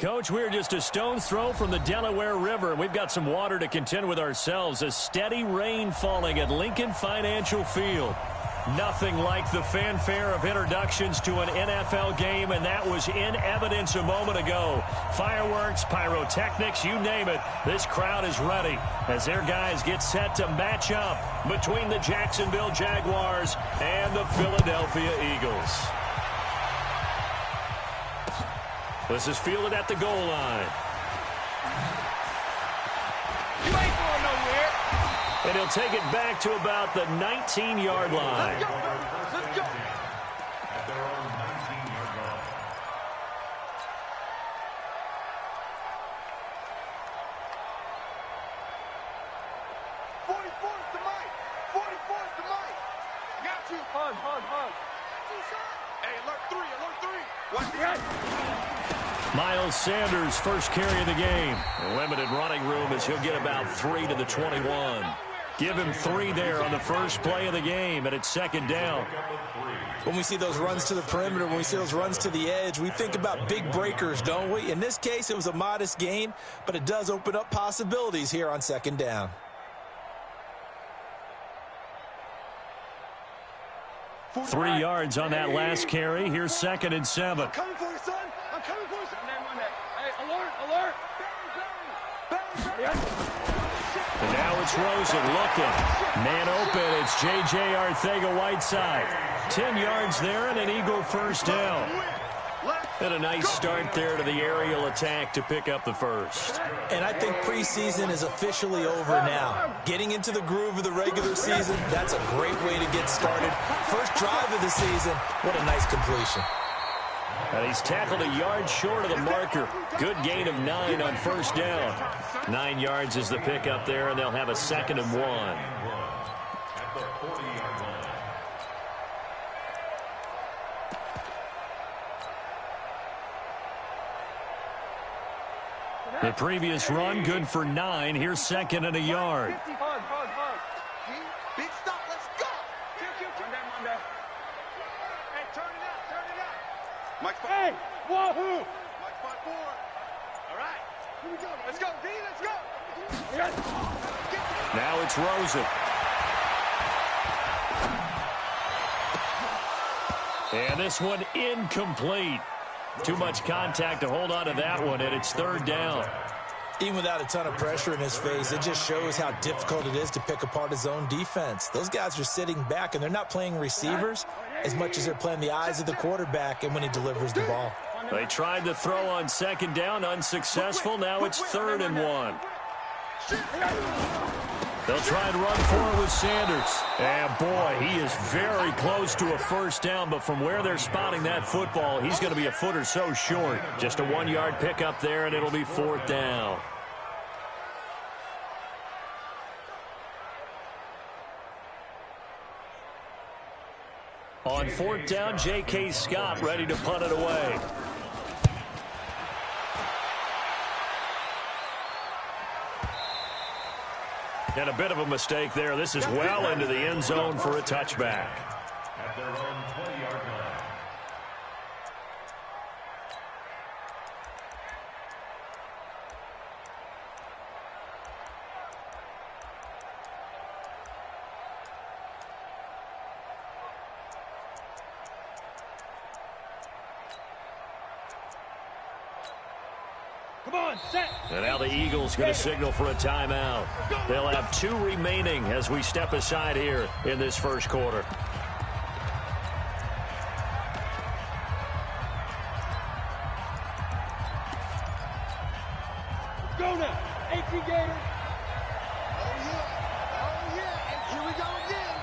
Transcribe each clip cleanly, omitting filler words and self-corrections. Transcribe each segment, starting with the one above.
Coach, we're just a stone's throw from the Delaware River, and we've got some water to contend with ourselves. A steady rain falling at Lincoln Financial Field. Nothing like the fanfare of introductions to an NFL game, and that was in evidence a moment ago. Fireworks, pyrotechnics, you name it. This crowd is ready as their guys get set to match up between the Jacksonville Jaguars and the Philadelphia Eagles. This is fielded at the goal line. You ain't going nowhere. And he'll take it back to about the 19-yard line. Let's go, baby. Let's go. At their own 19-yard line. 44's the mic. 44's the mic. Got you. Hug. Hey, alert 3. Watch the right. Miles Sanders' first carry of the game. Limited running room as he'll get about 3 to the 21. Give him 3 there on the first play of the game, and it's second down. When we see those runs to the perimeter, when we see those runs to the edge, we think about big breakers, don't we? In this case, it was a modest gain, but it does open up possibilities here on second down. Three yards on that last carry. Here's 2nd and 7. I'm coming for you, son. I'm coming for you, son. Hey, alert. And now it's Rosen looking. Man open. It's J.J. Arcega-Whiteside. 10 yards there and an Eagle first down. And a nice start there to the aerial attack to pick up the first. And I think preseason is officially over now. Getting into the groove of the regular season, that's a great way to get started. First drive of the season, what a nice completion. And he's tackled a yard short of the marker. Good gain of 9 on first down. 9 yards is the pickup there, and they'll have a 2nd and 1. At the 40-yard line. The previous run, good for 9. Here's 2nd and a yard. Hug. Big stop. Let's go. Monday. Hey, turn it out. Mike, hey, wahoo. Mike, spot 4. All right. Here we go. Let's go, D. Let's go. Yes. Now it's Rosen. And this one incomplete. Too much contact to hold on to that one, and it's 3rd down. Even without a ton of pressure in his face, it just shows how difficult it is to pick apart his own defense. Those guys are sitting back, and they're not playing receivers as much as they're playing the eyes of the quarterback and when he delivers the ball. They tried to throw on 2nd down, unsuccessful. Now it's 3rd and 1. They'll try and run forward with Sanders. And, boy, he is very close to a first down, but from where they're spotting that football, he's going to be a foot or so short. Just a 1-yard pickup there, and it'll be 4th down. On 4th down, J.K. Scott ready to punt it away. And a bit of a mistake there. This is well into the end zone for a touchback. At their own 20-yard line. Come on, set. And now the Eagles going to signal for a timeout. They'll have 2 remaining as we step aside here in this first quarter. Go now. 18 Gators. Oh, yeah. Here we go again.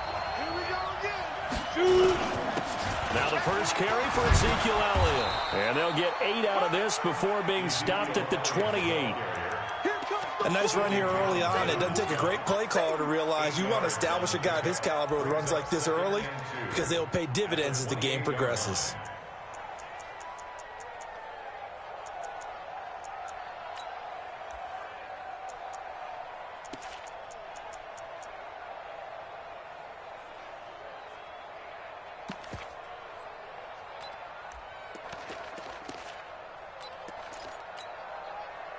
Now the first carry for Ezekiel Elliott. And they'll get 8 out of this before being stopped at the 28. A nice run here early on. It doesn't take a great play caller to realize you want to establish a guy of his caliber who runs like this early because they'll pay dividends as the game progresses.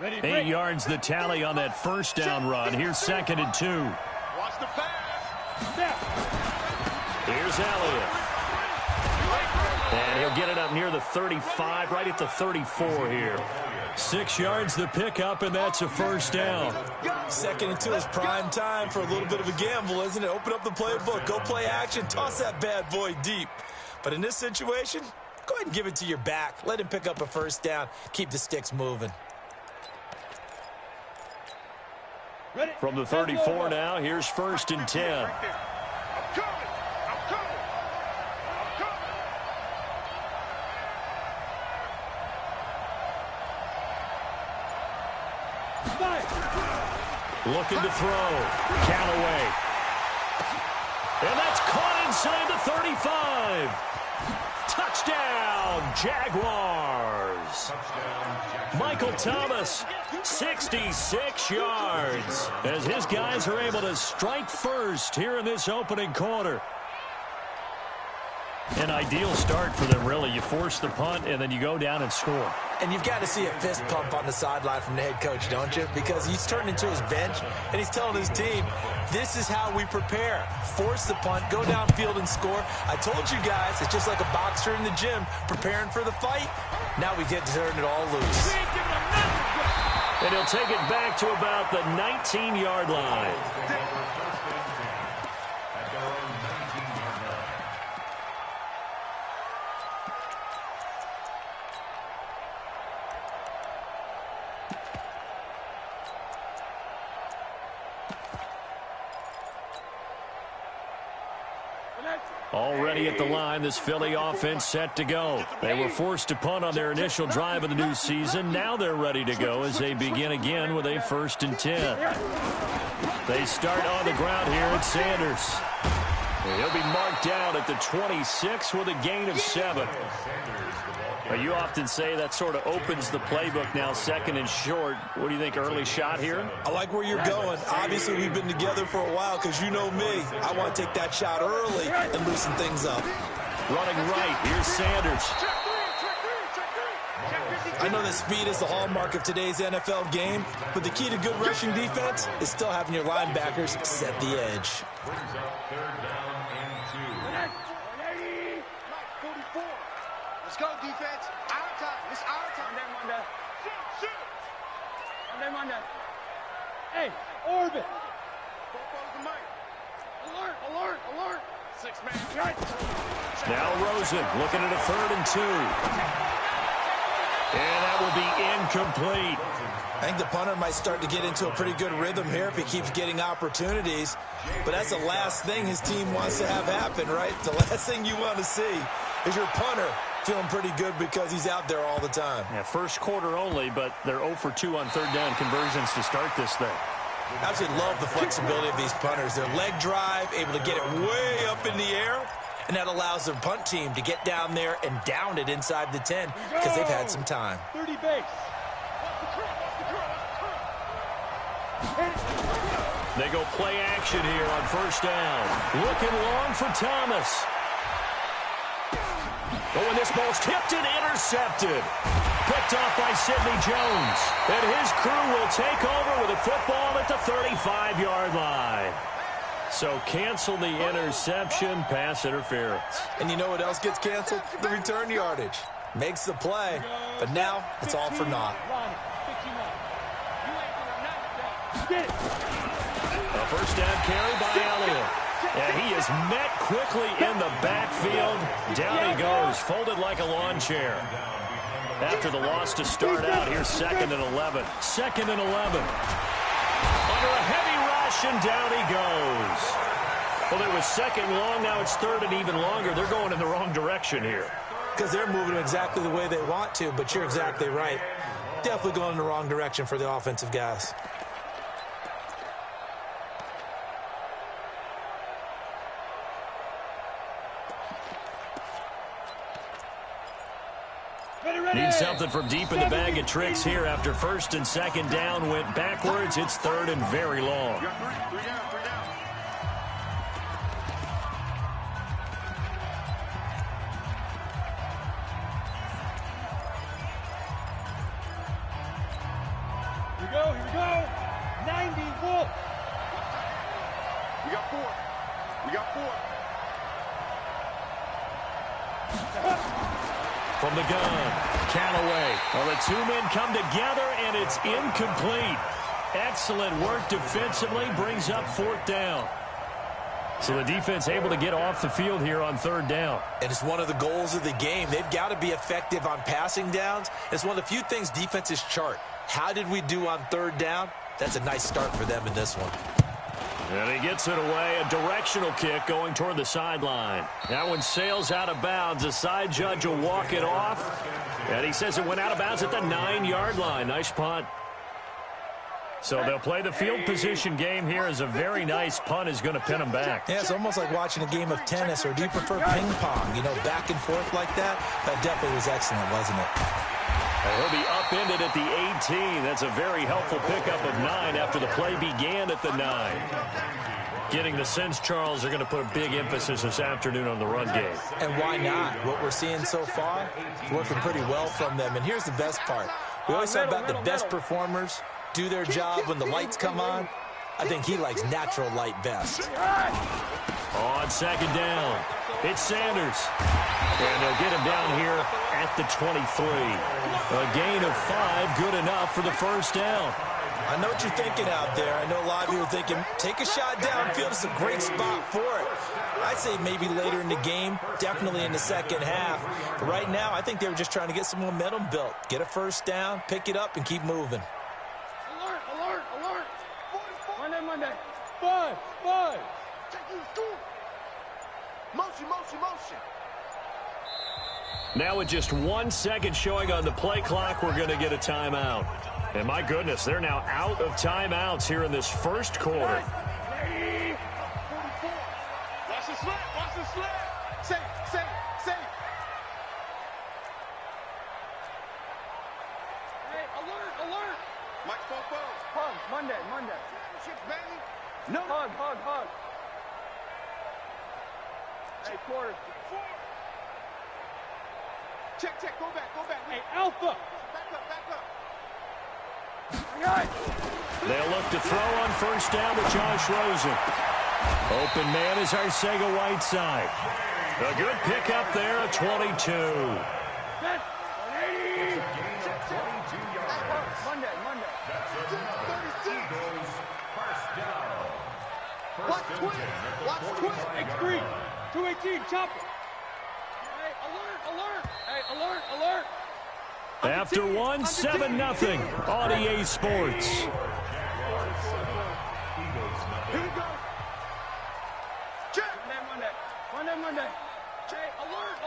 8 yards the tally on that first down run. Here's 2nd and 2. Watch the pass. Here's Elliott. And he'll get it up near the 35, right at the 34 here. 6 yards the pickup, and that's a first down. 2nd and 2 is prime time for a little bit of a gamble, isn't it? Open up the playbook, go play action, toss that bad boy deep. But in this situation, go ahead and give it to your back. Let him pick up a first down. Keep the sticks moving. From the 34 now, here's 1st and 10. Looking to throw. Callaway. And that's caught inside the 35. Touchdown, Jaguars. Michael Thomas, 66 yards, as his guys are able to strike first here in this opening quarter. An ideal start for them, really. You force the punt, and then you go down and score. And you've got to see a fist pump on the sideline from the head coach, don't you? Because he's turned into his bench, and he's telling his team, this is how we prepare. Force the punt, go downfield and score. I told you guys, it's just like a boxer in the gym preparing for the fight. Now we get to turn it all loose. And he'll take it back to about the 19-yard line. Already at the line, this Philly offense set to go. They were forced to punt on their initial drive of the new season. Now they're ready to go as they begin again with a 1st and 10. They start on the ground here at Sanders. He'll be marked down at the 26 with a gain of 7. You often say that sort of opens the playbook now, 2nd and short. What do you think, early shot here? I like where you're going. Obviously, we've been together for a while because you know me. I want to take that shot early and loosen things up. Running right, here's Sanders. I know that speed is the hallmark of today's NFL game, but the key to good rushing defense is still having your linebackers set the edge. Let's go, defense. Our time. It's our time. Monday. Shoot. Monday. Hey, orbit. Alert. 6-man. Now Rosen looking at a 3rd and 2. And that will be incomplete. I think the punter might start to get into a pretty good rhythm here if he keeps getting opportunities. But that's the last thing his team wants to have happen, right? The last thing you want to see is your punter feeling pretty good because he's out there all the time. Yeah, first quarter only, but they're 0 for 2 on 3rd down conversions to start this thing. I absolutely love the flexibility of these punters. Their leg drive, able to get it way up in the air, and that allows their punt team to get down there and down it inside the 10 because they've had some time. 30 base. They go play action here on 1st down. Looking long for Thomas. Oh, and this ball's tipped and intercepted. Picked off by Sidney Jones. And his crew will take over with a football at the 35-yard line. So cancel the interception, pass interference. And you know what else gets canceled? The return yardage. Makes the play, but now it's all for naught. A 1st down carry by Elliott. And he is met quickly in the backfield. Down he goes, folded like a lawn chair. After the loss to start out, here's 2nd and 11. 2nd and 11. Under a heavy rush, and down he goes. Well, it was 2nd long, now it's 3rd and even longer. They're going in the wrong direction here. Because they're moving exactly the way they want to, but you're exactly right. Definitely going in the wrong direction for the offensive guys. Need something from deep in the bag of tricks here after 1st and 2nd down went backwards. It's 3rd and very long. Three down. go, here we go. 90 Wolf. We got 4. We got 4. From the gun, Callaway. Well, the two men come together, and it's incomplete. Excellent work defensively, brings up 4th down. So the defense able to get off the field here on 3rd down. And it's one of the goals of the game. They've got to be effective on passing downs. It's one of the few things defenses chart. How did we do on 3rd down? That's a nice start for them in this one. And he gets it away, a directional kick going toward the sideline. That one sails out of bounds. The side judge will walk it off. And he says it went out of bounds at the 9-yard line. Nice punt. So they'll play the field position game here as a very nice punt is going to pin them back. Yeah, it's almost like watching a game of tennis, or do you prefer ping pong? You know, back and forth like that? That definitely was excellent, wasn't it? He'll be upended at the 18. That's a very helpful pickup of 9 after the play began at the 9. Getting the sense, Charles, are going to put a big emphasis this afternoon on the run game. And why not? What we're seeing so far, working pretty well from them. And here's the best part. We always talk about the best performers do their job when the lights come on. I think he likes natural light best. On 2nd down, it's Sanders. And they'll get him down here at the 23. A gain of 5, good enough for the 1st down. I know what you're thinking out there. I know a lot of you are thinking, take a shot downfield. It's a great spot for it. I'd say maybe later in the game, definitely in the second half. But right now, I think they were just trying to get some momentum built. Get a 1st down, pick it up, and keep moving. Alert, alert, alert. Monday. 5. Motion. Now with just 1 second showing on the play clock, we're going to get a timeout. And my goodness, they're now out of timeouts here in this 1st quarter. Watch the slip. Safe. Hey, alert. Mike Popo. Hug, Monday. Chicks, baby. No. Hug. Hey, quarter. Check. Go back. Hey, Alpha. Back up. They'll look to throw on 1st down to Josh Rosen. Open man is Arcega Whiteside. A good pickup there, a 22. Set. 180. Monday. Watch twist. X3. 218. Chopper. Hey, alert. Hey, alert. After 1, 7-0 on EA Sports. Here we go. Check. Monday. Hey, alert.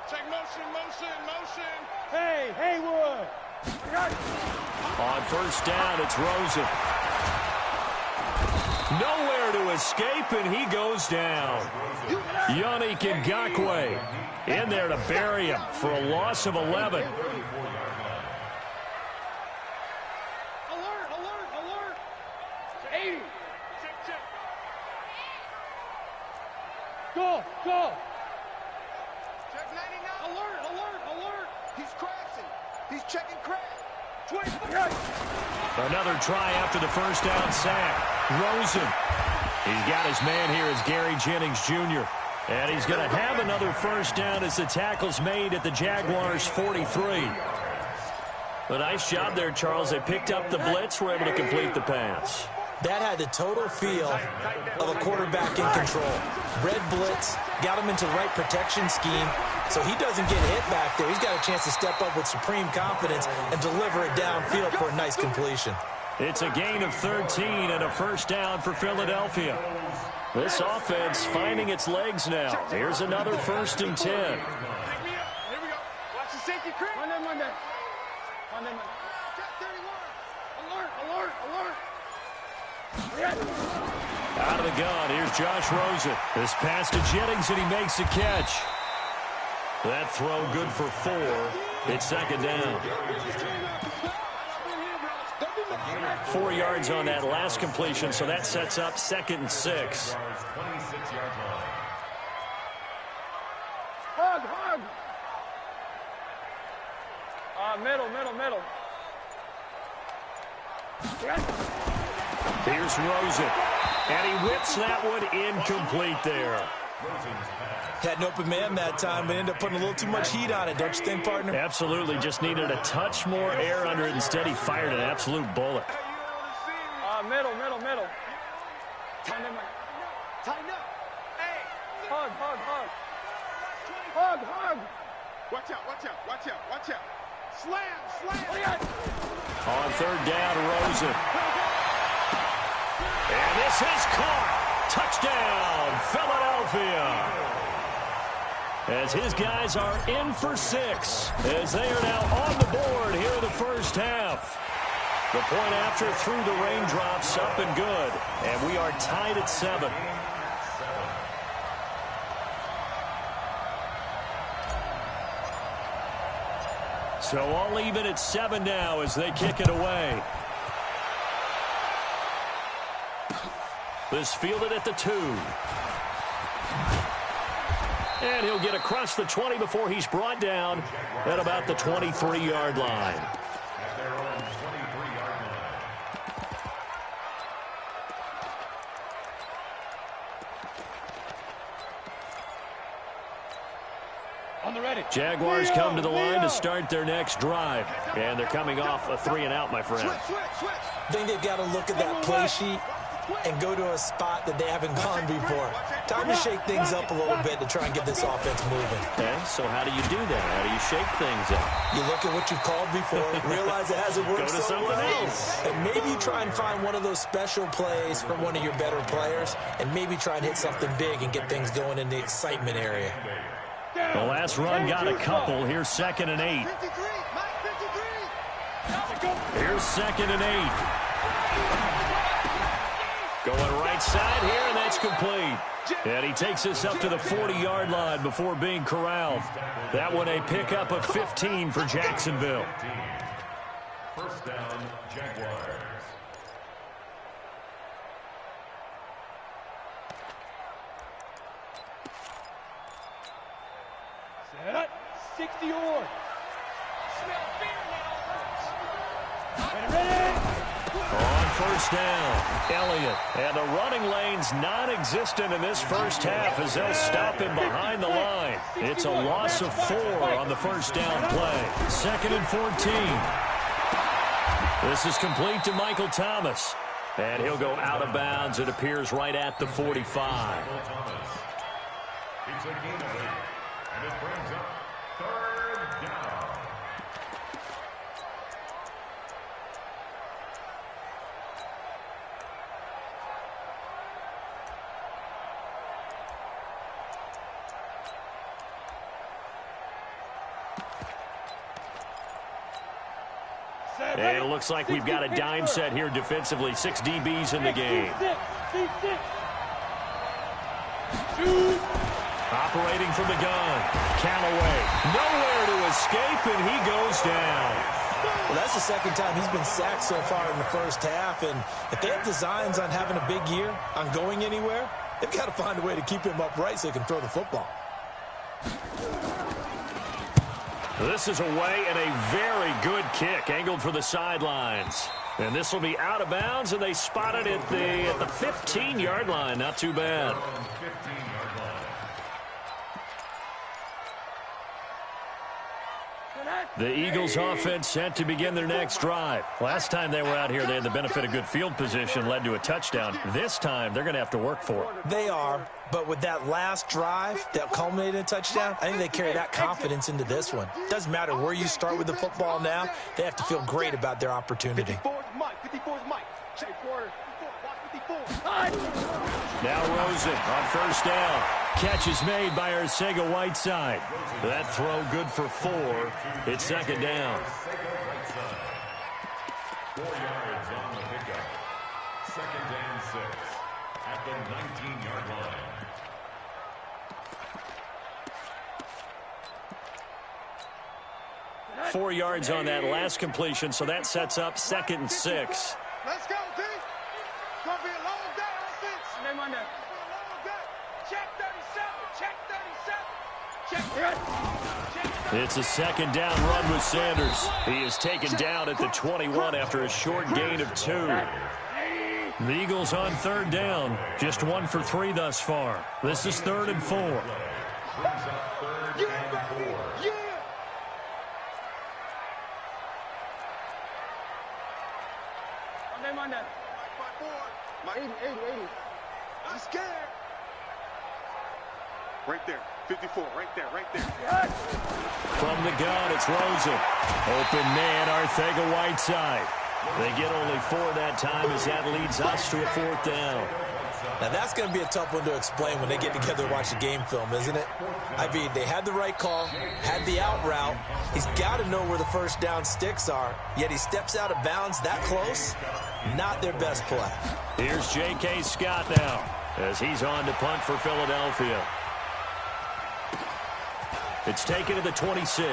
Check motion. Hey, Haywood. On 1st down, it's Rosen. Nowhere to escape, and he goes down. Yannick Ngakoue in there to bury him for a loss of 11. Alert. 80. Check. Go. Check 99. Alert. He's crashing. He's checking crash. 20. Another try after the 1st down sack. Rosen. He's got his man here as Gary Jennings Jr. And he's going to have another 1st down as the tackle's made at the Jaguars' 43. A nice job there, Charles. They picked up the blitz, were able to complete the pass. That had the total feel of a quarterback in control. Red blitz, got him into the right protection scheme, so he doesn't get hit back there. He's got a chance to step up with supreme confidence and deliver it downfield for a nice completion. It's a gain of 13 and a 1st down for Philadelphia. This offense finding its legs now. Here's another 1st and 10. Pick me up. Here we go. Watch the safety creep. Monday. Check 31. Alert. Out of the gun, here's Josh Rosen. This pass to Jennings, and he makes the catch. That throw good for 4. It's 2nd down. 4 yards on that last completion, so that sets up 2nd and 6. Hug. Middle. Here's Rosen. And he whips that one incomplete there. Had an open man that time, but ended up putting a little too much heat on it, don't you think, partner? Absolutely. Just needed a touch more air under it. Instead, he fired an absolute bullet. Middle. Tighten up. Hey. Hug. Watch out. Slam. On third down, Rosen. And this is caught. Touchdown, Philadelphia. As his guys are in for 6, as they are now on the board here in the first half. The point after through the raindrops, up and good. And we are tied at 7. So all even at 7 now as they kick it away. This fielded at the 2. And he'll get across the 20 before he's brought down at about the 23-yard line. At their own 23-yard line. On the ready. Jaguars come to the line to start their next drive. And they're coming off a 3-and-out, my friend. I think they've got to look at that play sheet and go to a spot that they haven't gone before. Time to shake things up a little bit to try and get this offense moving. Okay, so how do you do that? How do you shake things up? You look at what you've called before, realize it hasn't worked Go to so something well, else. and maybe you try and find one of those special plays from one of your better players, and maybe try and hit something big and get things going in the excitement area. The last run got a couple. Here's 2nd and 8. 53. Here's 2nd and 8. Going right side here, and that's complete. And he takes us up to the 40-yard line before being corralled. That one a pickup of 15 for Jacksonville. First down, Jaguars. Set up. 60-yard. Ready. On first down, Elliott. And the running lane's non-existent in this first half as they'll stop him behind the line. It's a loss of 4 on the first down play. 2nd and 14. This is complete to Michael Thomas. And he'll go out of bounds. It appears right at the 45. Thomas. It's a gain of 8, and it brings up 3rd down. And it looks like we've got a dime set here defensively. 6 DBs in the game. Operating from the gun. Callaway. Nowhere to escape, and he goes down. Well, that's the second time he's been sacked so far in the first half, and if they have designs on having a big year, on going anywhere, they've got to find a way to keep him upright so he can throw the football. This is away and a very good kick, angled for the sidelines. And this will be out of bounds, and they spot it at the 15-yard line. Not too bad. 15-yard line. The Eagles offense set to begin their next drive. Last time they were out here, they had the benefit of good field position, led to a touchdown. This time, they're going to have to work for it. They are, but with that last drive that culminated in a touchdown, I think they carry that confidence into this one. Doesn't matter where you start with the football now, they have to feel great about their opportunity. 54 is Mike. 54 is Mike. Check quarter. 54. Now Rosen on first down. Catch is made by Arcega-Whiteside. That throw good for 4. It's 2nd down. 4 yards on the pickup. 2nd and 6 at the 19-yard line. – 4 yards on that last completion, so that sets up 2nd and 6. Let's go, D. Gonna be a long day, offense. Monday. Long day. Check 37. Check 37. It's a second down run with Sanders. He is taken down at the 21 after a short gain of 2. The Eagles on third down, just 1 for 3 thus far. This is 3rd and 4. Monday. 80. I'm scared. Right there. 54. Right there. From the gun, it's Rosen. Open man, Arcega-Whiteside. They get only 4 that time as that leads us to a 4th down. Now, that's going to be a tough one to explain when they get together to watch the game film, isn't it? I mean, they had the right call, had the out route. He's got to know where the first down sticks are, yet he steps out of bounds that close. Not their best play. Here's J.K. Scott now as he's on to punt for Philadelphia. It's taken to the 26.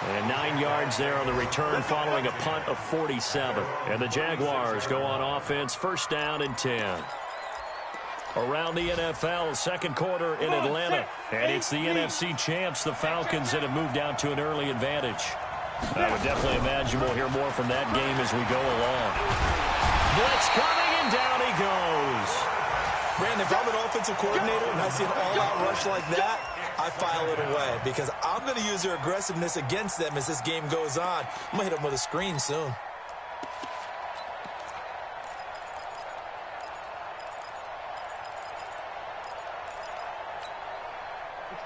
And 9 yards there on the return following a punt of 47. And the Jaguars go on offense, first down and 10. Around the NFL, second quarter in Atlanta. And it's the NFC champs, the Falcons, that have moved out to an early advantage. I would definitely imagine we'll hear more from that game as we go along. Blitz coming, and down he goes. Brandon, if I'm an offensive coordinator and I see an all-out rush like that, I file it away because I'm going to use their aggressiveness against them as this game goes on. I'm going to hit them with a screen soon.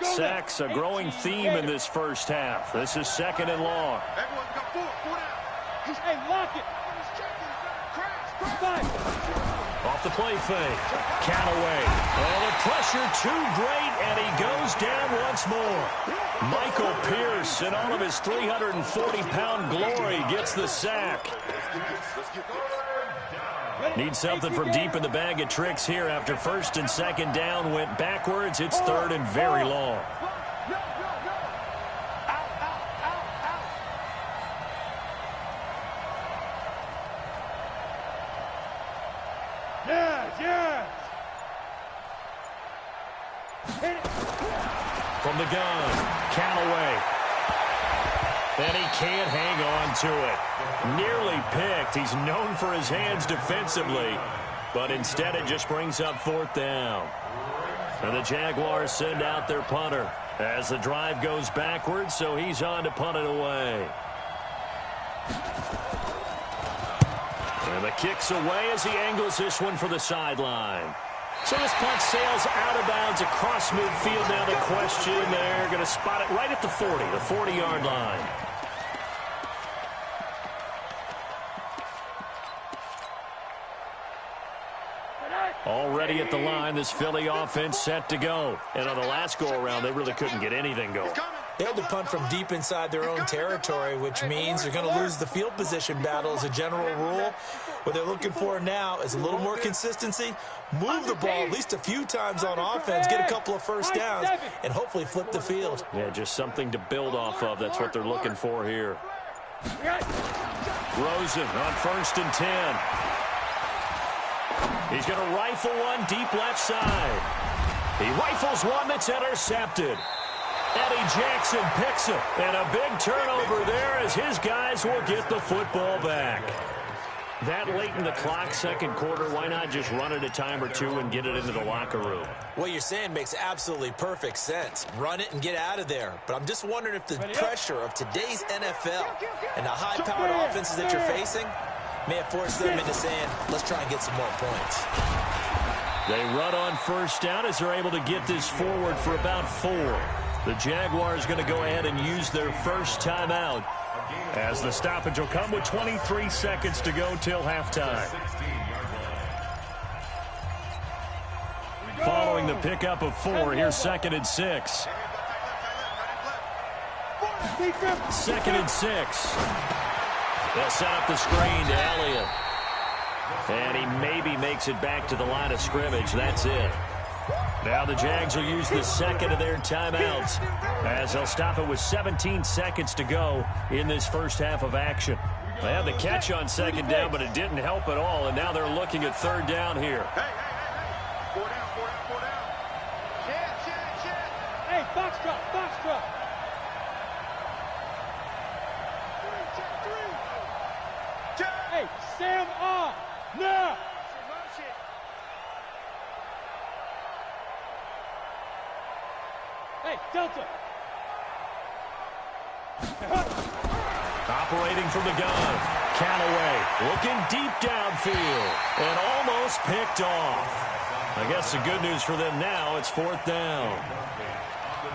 Sacks, a growing theme in this first half. This is 2nd and long. Everyone's got 4 down. Hey, lock it. Off the play fake. Callaway. Oh, the pressure too great, and he goes down once more. Michael Pierce, in all of his 340-pound glory, gets the sack. Need something from deep in the bag of tricks here after 1st and 2nd down went backwards. It's 3rd and very long. Yes. From the gun, Callaway. And he can't hang on to it. Nearly picked. He's known for his hands defensively, but instead it just brings up 4th down. And the Jaguars send out their punter as the drive goes backwards, so he's on to punt it away. And the kick's away as he angles this one for the sideline. So this punt sails out of bounds across midfield. Now the question, they're going to spot it right at the 40, the 40-yard line. Already at the line, this Philly offense set to go. And on the last go-around, they really couldn't get anything going. They had to punt from deep inside their own territory, which means they're going to lose the field position battle as a general rule. What they're looking for now is a little more consistency, move the ball at least a few times on offense, get a couple of first downs, and hopefully flip the field. Yeah, just something to build off of. That's what they're looking for here. Rosen on 1st and 10. He's going to rifle one deep left side. He rifles one that's intercepted. Eddie Jackson picks it. And a big turnover there as his guys will get the football back. That late in the clock, second quarter, why not just run it a time or two and get it into the locker room? What you're saying makes absolutely perfect sense. Run it and get out of there. But I'm just wondering if the pressure of today's NFL and the high-powered offenses that you're facing may have forced them into saying, let's try and get some more points. They run on 1st down as they're able to get this forward for about 4. The Jaguars going to go ahead and use their first timeout as the stoppage will come with 23 seconds to go till halftime. Following the pickup of 4, here's 2nd and 6. 2nd and 6. They'll set up the screen to Elliott. And he maybe makes it back to the line of scrimmage. That's it. Now the Jags will use the second of their timeouts as they'll stop it with 17 seconds to go in this first half of action. They had the catch on 2nd down, but it didn't help at all, and now they're looking at 3rd down here. Hey. 4 down. Hey, box drop, box drop. Hey, Sam off. Now. Hey, Delta. Operating from the gun. Callaway looking deep downfield and almost picked off. I guess the good news for them now, it's 4th down.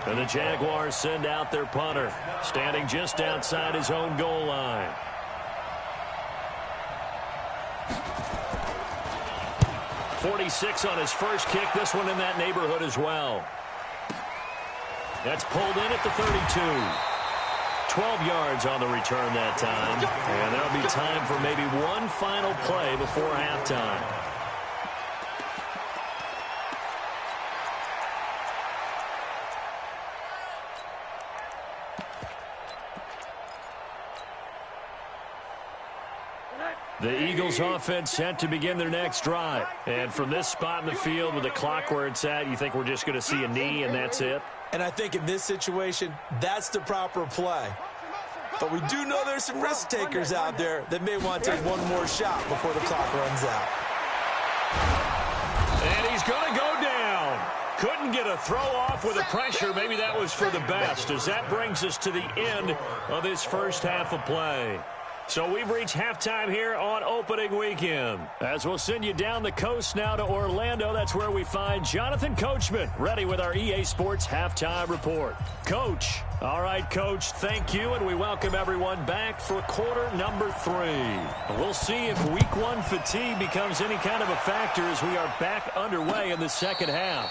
And the Jaguars send out their punter, standing just outside his own goal line. .46 on his first kick. This one in that neighborhood as well. That's pulled in at the 32. 12 yards on the return that time. And there'll be time for maybe one final play before halftime. The Eagles offense set to begin their next drive. And from this spot in the field with the clock where it's at, you think we're just going to see a knee and that's it? And I think in this situation, that's the proper play. But we do know there's some risk takers out there that may want to take one more shot before the clock runs out. And he's going to go down. Couldn't get a throw off with the pressure. Maybe that was for the best, as that brings us to the end of this first half of play. So we've reached halftime here on opening weekend. As we'll send you down the coast now to Orlando, that's where we find Jonathan Coachman, ready with our EA Sports Halftime Report. Coach. All right, Coach, thank you, and we welcome everyone back for quarter number 3. We'll see if week 1 fatigue becomes any kind of a factor as we are back underway in the second half.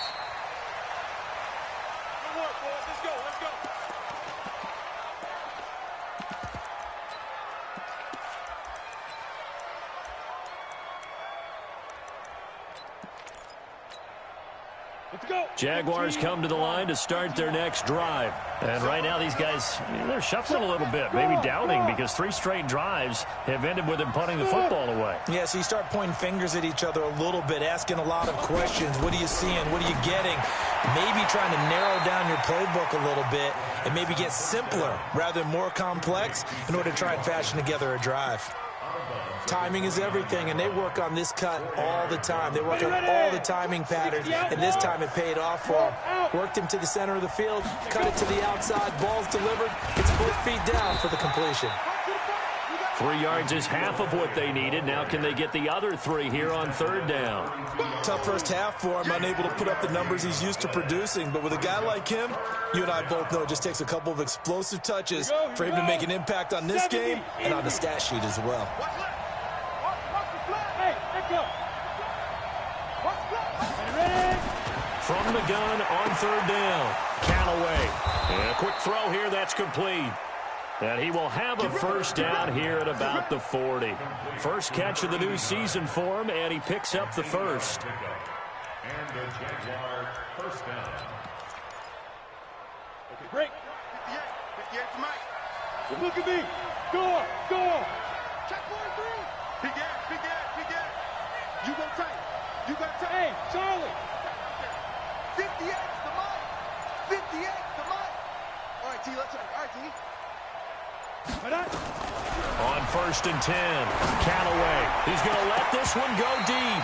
Jaguars come to the line to start their next drive. And right now these guys, they're shuffling a little bit, maybe doubting, because 3 straight drives have ended with them punting the football away. Yeah, so you start pointing fingers at each other a little bit, asking a lot of questions. What are you seeing? What are you getting? Maybe trying to narrow down your playbook a little bit and maybe get simpler rather than more complex in order to try and fashion together a drive. Timing is everything, and they work on this cut all the time. They work on all the timing patterns, and this time it paid off for them. Worked him to the center of the field, cut it to the outside, ball's delivered. It's both feet down for the completion. 3 yards is half of what they needed. Now can they get the other 3 here on 3rd down? Tough first half for him, unable to put up the numbers he's used to producing. But with a guy like him, you and I both know it just takes a couple of explosive touches for him to make an impact on this game and on the stat sheet as well. From the gun on 3rd down, Callaway. And a quick throw here, that's complete. And he will have a first down here at about the 40. First catch of the new season for him, and he picks up the first. And the Jaguar first down. Okay, break. 58 to Mike. Look at me. Go. Check 43. Big gas. You go tight. You got tight. Hey, Charlie. 58 to Mike. 58 to Mike. All right, T, let's go. All right, T. On 1st and 10, Callaway. He's going to let this one go deep.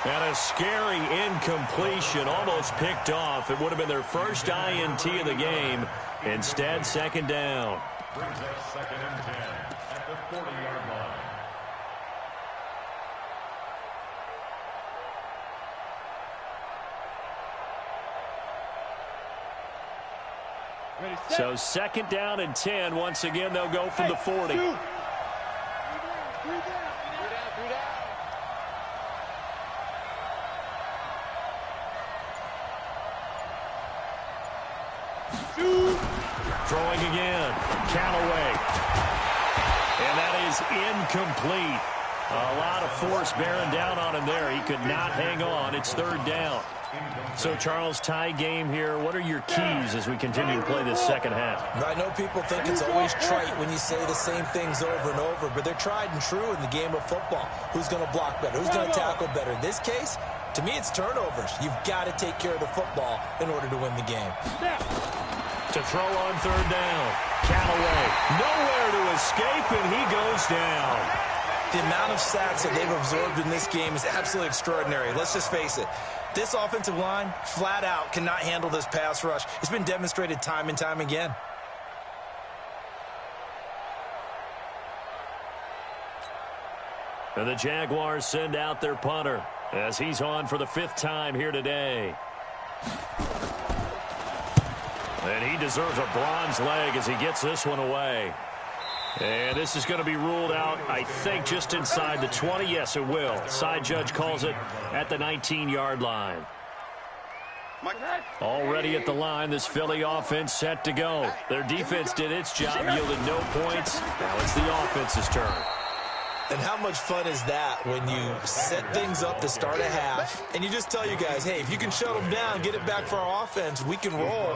And a scary incompletion, almost picked off. It would have been their first INT of the game. Instead, 2nd down. Brings us 2nd and 10 at the 40-yard line. So 2nd down and 10. Once again, they'll go from the 40. Two. Throwing again. Callaway. And that is incomplete. A lot of force bearing down on him there. He could not hang on. It's 3rd down. So, Charles, tie game here. What are your keys as we continue to play this second half? I know people think it's always trite when you say the same things over and over, but they're tried and true in the game of football. Who's going to block better? Who's going to tackle better? In this case, to me, it's turnovers. You've got to take care of the football in order to win the game. To throw on third down. Callaway, nowhere to escape, and he goes down. The amount of sacks that they've absorbed in this game is absolutely extraordinary. Let's just face it. This offensive line, flat out, cannot handle this pass rush. It's been demonstrated time and time again. And the Jaguars send out their punter as he's on for the 5th time here today. And he deserves a bronze leg as he gets this one away. And this is going to be ruled out, I think, just inside the 20. Yes, it will. Side judge calls it at the 19-yard line. Already at the line, this Philly offense set to go. Their defense did its job, yielded no points. Now it's the offense's turn. And how much fun is that when you set things up to start a half, and you just tell you guys, hey, if you can shut them down, get it back for our offense, we can roll.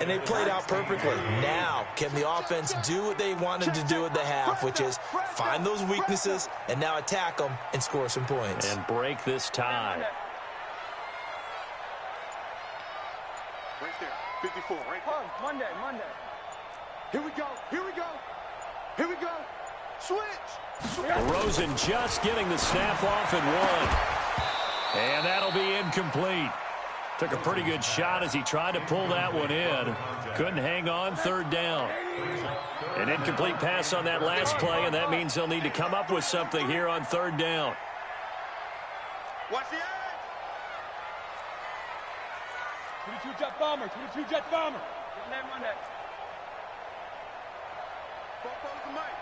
And they played out perfectly. Now, can the offense do what they wanted to do at the half, which is find those weaknesses and now attack them and score some points. And break this tie. Right there, 54, right there. Monday. Here we go, here we go, here we go. Switch. Rosen just getting the snap off at 1. And that'll be incomplete. Took a pretty good shot as he tried to pull that one in. Couldn't hang on, third down. An incomplete pass on that last play, and that means they'll need to come up with something here on third down. Watch the edge. 22 jet bomber. Monday. Fofo's the Mike.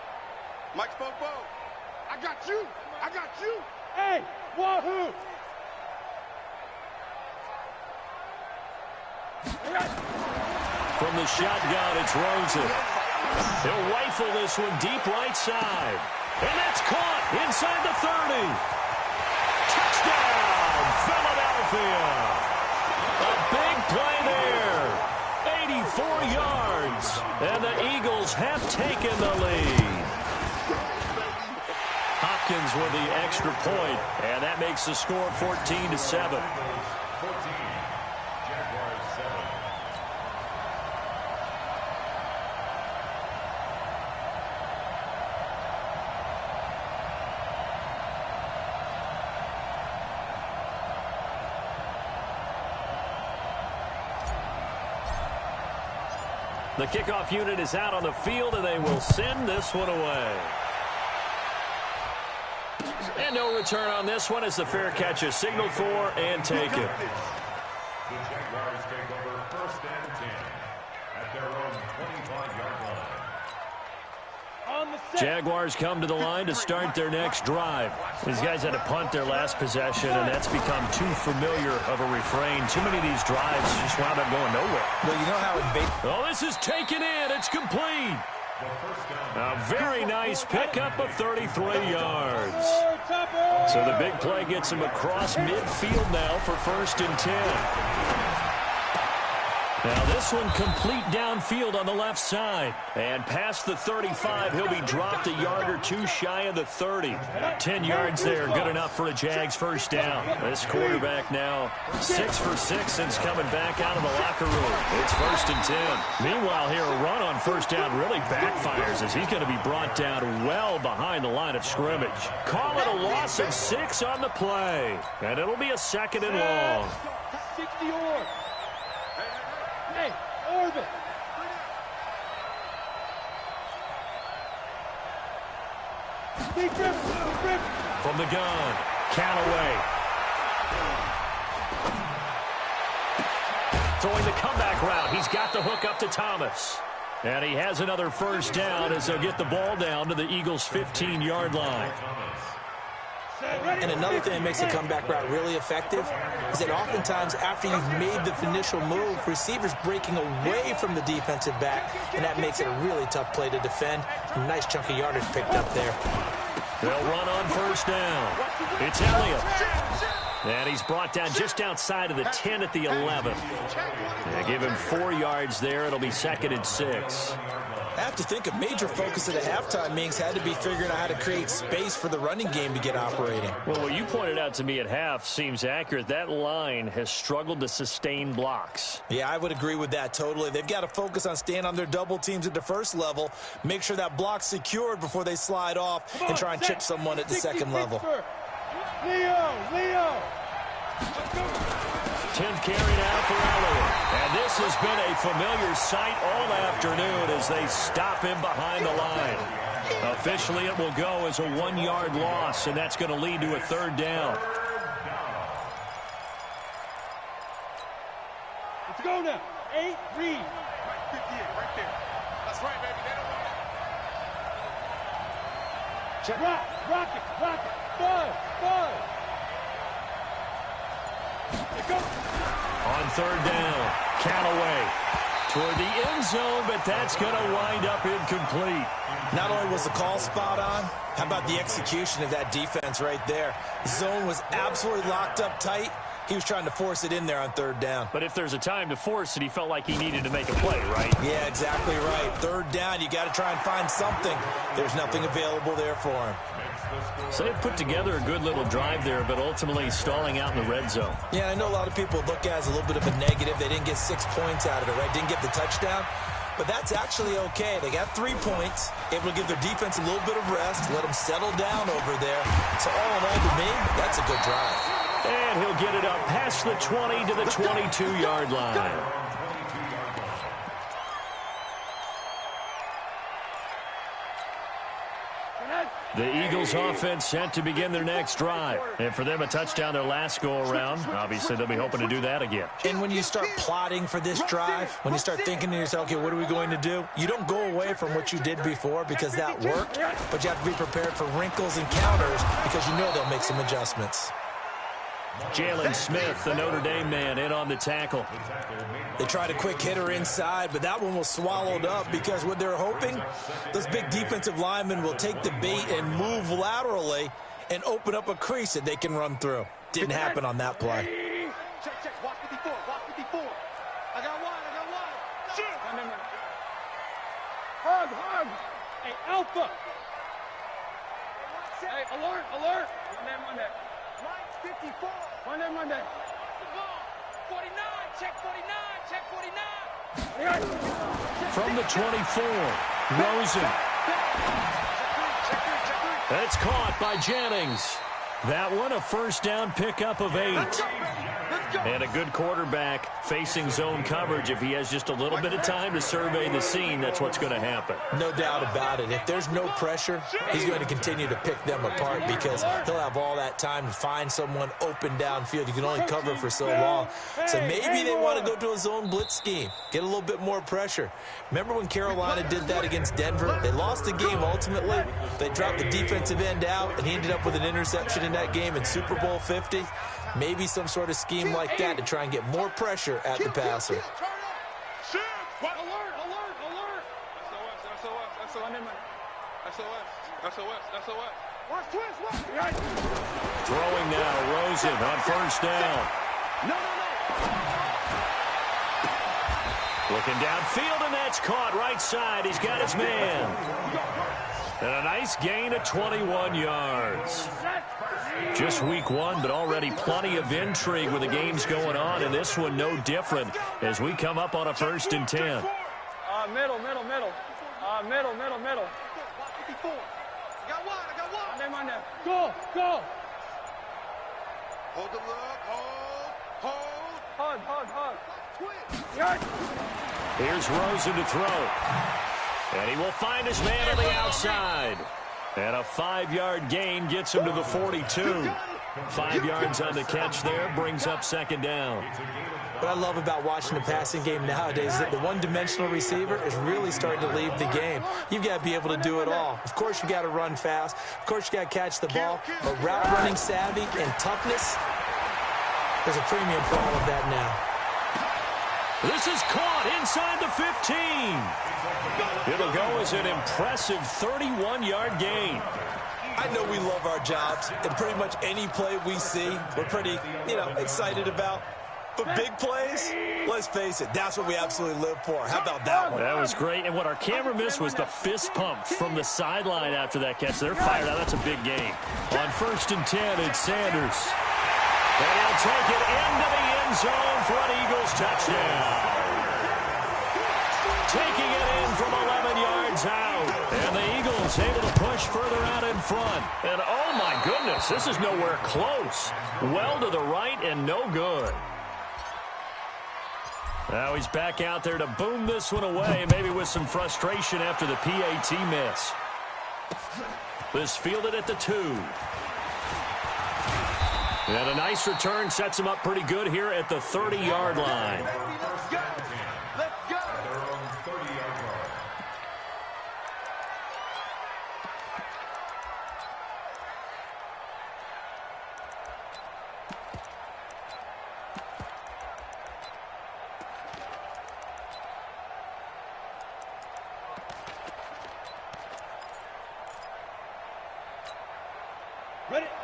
Mike's Fofo. I got you. Hey, wahoo! From the shotgun, it's Rosen. He'll rifle this one deep right side. And that's caught inside the 30. Touchdown, Philadelphia. A big play there. 84 yards. And the Eagles have taken the lead. Hopkins with the extra point, and that makes the score 14-7. The kickoff unit is out on the field, and they will send this one away. And no return on this one as the fair catch is signaled for and taken. The Jaguars take over 1st and 10 at their own 25-yard line. Jaguars come to the line to start their next drive. These guys had to punt their last possession, and that's become too familiar of a refrain. Too many of these drives just wound up going nowhere. Well, you know how Oh, this is taken in. It's complete. A very nice pickup of 33 yards. So the big play gets him across midfield now for 1st and 10. Now this one complete downfield on the left side. And past the 35, he'll be dropped a yard or two shy of the 30. 10 yards there, good enough for a Jags first down. This quarterback now 6 for 6 since coming back out of the locker room. It's 1st and 10. Meanwhile here, a run on first down really backfires as he's going to be brought down well behind the line of scrimmage. Call it a loss of 6 on the play. And it'll be a 2nd and long. 60 or. Hey, orbit. From the gun, Callaway. Throwing the comeback route. He's got the hook up to Thomas. And he has another first down as they'll get the ball down to the Eagles' 15-yard line. And another thing that makes a comeback route really effective is that oftentimes after you've made the initial move, receivers breaking away from the defensive back, and that makes it a really tough play to defend. A nice chunk of yardage picked up there. They'll run on first down. It's Elliott. And he's brought down just outside of the 10 at the 11. Yeah, give him 4 yards there. It'll be 2nd and 6. I have to think a major focus at the halftime meetings had to be figuring out how to create space for the running game to get operating. Well, what you pointed out to me at half seems accurate. That line has struggled to sustain blocks. Yeah, I would agree with that totally. They've got to focus on staying on their double teams at the first level, make sure that block's secured before they slide off and try and chip someone at the second level. Leo! 10th carry now for Elliott. And this has been a familiar sight all afternoon as they stop him behind the line. Officially, it will go as a 1-yard loss, and that's going to lead to a 3rd down. Let's go now. 8, read. Right 58, right there. That's right, baby. They don't want it. Check. Rock it. 5. Let's go. On 3rd down, Callaway toward the end zone, but that's going to wind up incomplete. Not only was the call spot on, how about the execution of that defense right there? The zone was absolutely locked up tight. He was trying to force it in there on 3rd down. But if there's a time to force it, he felt like he needed to make a play, right? Yeah, exactly right. 3rd down, you got to try and find something. There's nothing available there for him. So they put together a good little drive there, but ultimately stalling out in the red zone. Yeah, I know a lot of people look at it as a little bit of a negative. They didn't get 6 points out of it, right? Didn't get the touchdown. But that's actually okay. They got 3 points, able to give their defense a little bit of rest, let them settle down over there. So all in all, to me, that's a good drive. And he'll get it up past the 20 to the 22-yard line. The Eagles offense set to begin their next drive. And for them, a touchdown their last go-around. Obviously, they'll be hoping to do that again. And when you start plotting for this drive, when you start thinking to yourself, okay, what are we going to do? You don't go away from what you did before because that worked, but you have to be prepared for wrinkles and counters because you know they'll make some adjustments. Jalen Smith, the Notre Dame man, in on the tackle. They tried a quick hitter inside, but that one was swallowed up because what they're hoping, those big defensive linemen will take the bait and move laterally and open up a crease that they can run through. Didn't happen on that play. Check. Watch 54. I got one. Shoot. Hug. Hey, Alpha. Hey, alert. Monday. Right 54. Monday. 49. Check 49. From the 24, Rosen. That's caught by Jennings. That one, a 1st down pickup of 8. And a good quarterback facing zone coverage. If he has just a little bit of time to survey the scene, that's what's going to happen. No doubt about it. If there's no pressure, he's going to continue to pick them apart because he'll have all that time to find someone open downfield. You can only cover for so long. So maybe they want to go to a zone blitz scheme, get a little bit more pressure. Remember when Carolina did that against Denver? They lost the game ultimately. They dropped the defensive end out, and he ended up with an interception in that game in Super Bowl 50. Maybe some sort of scheme like that to try and get more pressure at the passer. Alert. SOS. Watch twist. Throwing now, Rosen on 1st down. No. Looking downfield, and that's caught right side. He's got his man. And a nice gain of 21 yards. Just week 1, but already plenty of intrigue with the games going on, and this one no different as we come up on a 1st and 10. Middle. Watch 54. I got one. Monday. Go. Hold the look. Hold. Yard. Here's Rosen to throw. And he will find his man on the outside. And a 5-yard gain gets him to the 42. 5 yards on the catch there, brings up 2nd down. What I love about watching the passing game nowadays is that the one-dimensional receiver is really starting to leave the game. You've got to be able to do it all. Of course, you got to run fast. Of course, you got to catch the ball. But route running savvy and toughness, there's a premium for all of that now. This is caught inside the 15. It'll go as an impressive 31-yard gain. I know we love our jobs, and pretty much any play we see, we're pretty, excited about. But big plays, let's face it, that's what we absolutely live for. How about that one? That was great. And what our camera missed was the fist pump from the sideline after that catch. They're fired out. That's a big game. On 1st and 10, it's Sanders. And he'll take it into the end zone for an Eagles touchdown. Taking it in from 11 yards out. And the Eagles able to push further out in front. And oh my goodness, this is nowhere close. Well to the right and no good. Now he's back out there to boom this one away, maybe with some frustration after the PAT miss. This fielded at the 2. And a nice return sets him up pretty good here at the 30-yard line. Let's go. Let's go. They're on 30-yard line.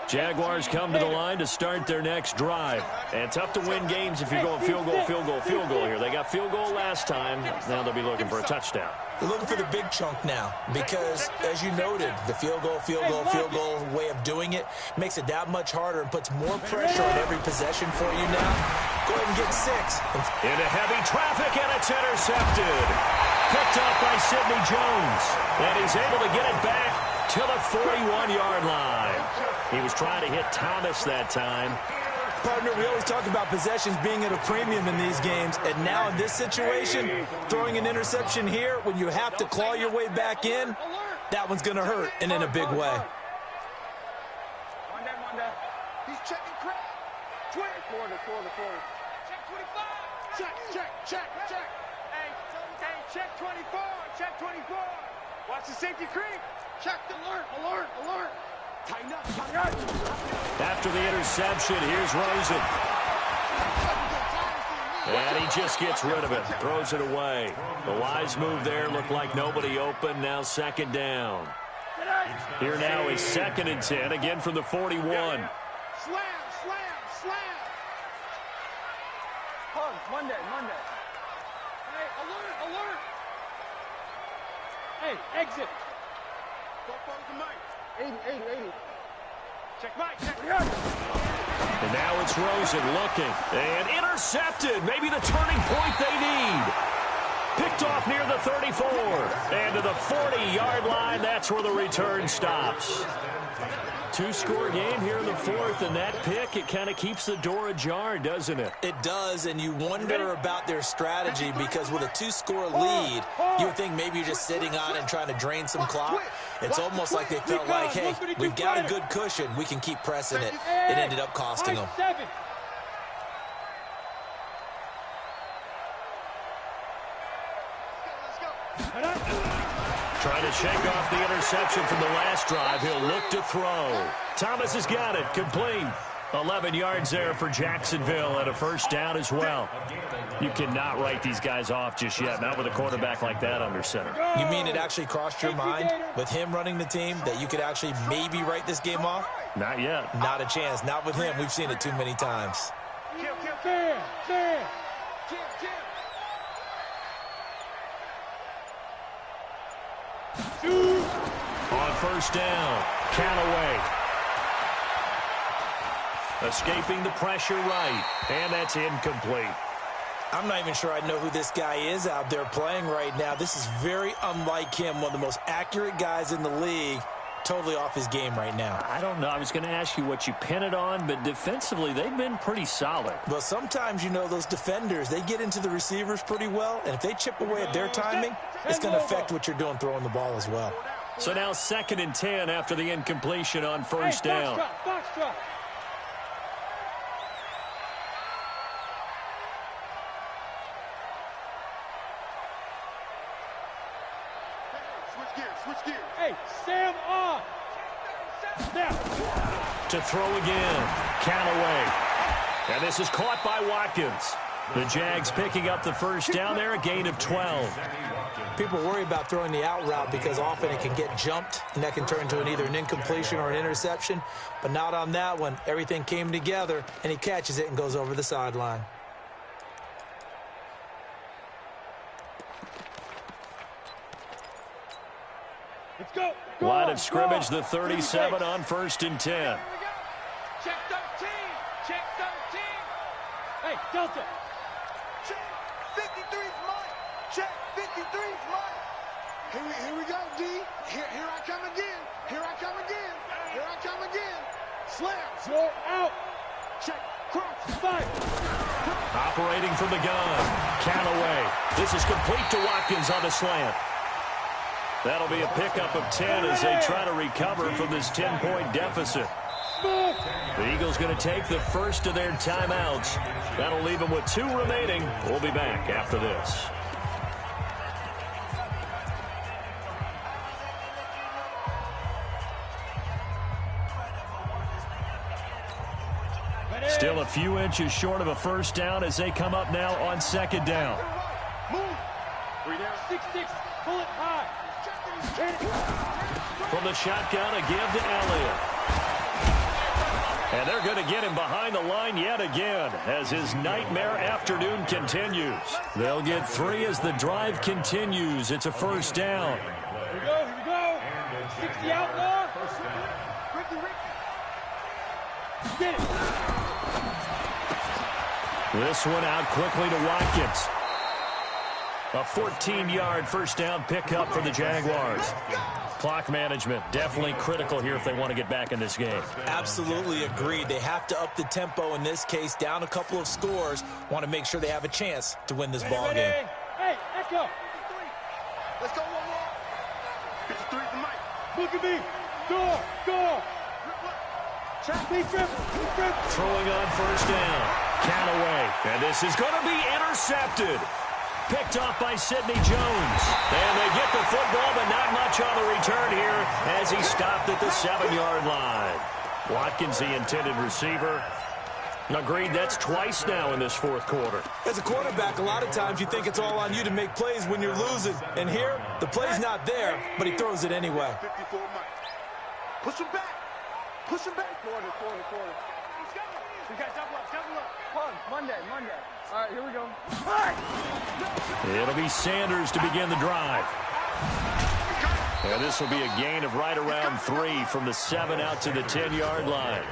Jaguars come to the line to start their next drive. And tough to win games if you're going field goal, field goal, field goal here. They got field goal last time. Now they'll be looking for a touchdown. They're looking for the big chunk now because, as you noted, the field goal way of doing it makes it that much harder and puts more pressure on every possession for you now. Go ahead and get 6. Into heavy traffic, and it's intercepted. Picked up by Sidney Jones. And he's able to get it back to the 41-yard line. He was trying to hit Thomas that time. Partner, we always talk about possessions being at a premium in these games, and now in this situation, throwing an interception here when you have to claw your way back in, that one's going to hurt, and in a big way. Monday. He's checking crap. 20. Quarter. Check 25. Check. Hey, check 24. Check 24. Watch the safety creep. Check. Alert. Tighten up. After the interception, here's Rosen. And he just gets rid of it, throws it away. The wise move there, looked like nobody open, now 2nd down. Here now is 2nd and 10, again from the 41. Slam. Hug, Monday. Hey, alert. Hey, exit. Go forward to Mike. 80. Check Mike. And now it's Rosen looking. And intercepted. Maybe the turning point they need. Picked off near the 34. And to the 40-yard line, that's where the return stops. 2-score game here in the 4th, and that pick, it kind of keeps the door ajar, doesn't it? It does, and you wonder about their strategy because with a 2-score lead, you would think maybe you're just sitting on it and trying to drain some clock. It's almost like they felt like, hey, we've got a good cushion. We can keep pressing it. It ended up costing them. Trying to shake off the interception from the last drive. He'll look to throw. Thomas has got it. Complete. 11 yards there for Jacksonville and a 1st down as well. You cannot write these guys off just yet, not with a quarterback like that under center. You mean it actually crossed your mind with him running the team that you could actually maybe write this game off? Not yet. Not a chance. Not with him. We've seen it too many times. Kill. On 1st down, Callaway. Escaping the pressure right, and that's incomplete. I'm not even sure I know who this guy is out there playing right now. This is very unlike him, one of the most accurate guys in the league. Totally off his game right now. I don't know. I was going to ask you what you pin it on, but defensively, they've been pretty solid. Well, sometimes, those defenders, they get into the receivers pretty well, and if they chip away at their timing, it's going to affect what you're doing throwing the ball as well. So now 2nd and 10 after the incompletion on 1st down. Box drop. Switch gears. Hey, Sam off. Snap. To throw again, Callaway. And this is caught by Watkins. The Jags picking up the first down there, a gain of 12. People worry about throwing the out route because often it can get jumped, and that can turn into either an incompletion or an interception. But not on that one. Everything came together, and he catches it and goes over the sideline. Let's go. Line of scrimmage, the 37 on 1st and 10. Check 13. Check 13. Hey, Delta. Check 53's mine. Check 53's mine. Here we go, D. Here I come again. Here I come again. Here I come again. Slam. You're out. Check. Cross. Fight. Operating from the gun. Callaway. This is complete to Watkins on the slant. That'll be a pickup of 10 as they try to recover from this 10-point deficit. The Eagles going to take the first of their timeouts. That'll leave them with 2 remaining. We'll be back after this. Still a few inches short of a first down as they come up now on 2nd down. Move. 6-6. Pull it high. From the shotgun, a give to Elliott. And they're going to get him behind the line yet again as his nightmare afternoon continues. They'll get 3 as the drive continues. It's a first down. Here we go. Here we go. 60 outlaw. Get it. This one out quickly to Watkins. A 14-yard first down pickup for the Jaguars. Clock management definitely critical here if they want to get back in this game. Absolutely agreed. They have to up the tempo in this case, down a couple of scores. Want to make sure they have a chance to win this ball game. Hey, Echo. Let's go, 1-1. 53 to Mike. Look at me. Go. Check. Be triple. Throwing on first down. Callaway. And this is going to be intercepted. Picked off by Sidney Jones. And they get the football, but not much on the return here as he stopped at the 7-yard line. Watkins, the intended receiver. Agreed, that's twice now in this 4th quarter. As a quarterback, a lot of times you think it's all on you to make plays when you're losing. And here, the play's not there, but he throws it anyway. 54 Mike. Push him back. Push him back. Quarter. We got double up. Come on, Monday. All right, here we go. It'll be Sanders to begin the drive. And this will be a gain of right around 3 from the 7 out to the 10-yard line.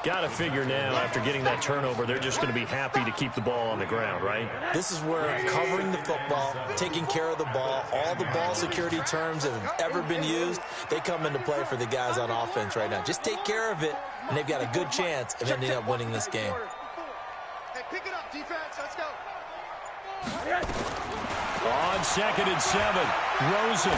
Got to figure now, after getting that turnover, they're just going to be happy to keep the ball on the ground, right? This is where covering the football, taking care of the ball, all the ball security terms that have ever been used, they come into play for the guys on offense right now. Just take care of it, and they've got a good chance of ending up winning this game. Hey, pick it up, defense. Let's go. On 2nd and 7, Rosen.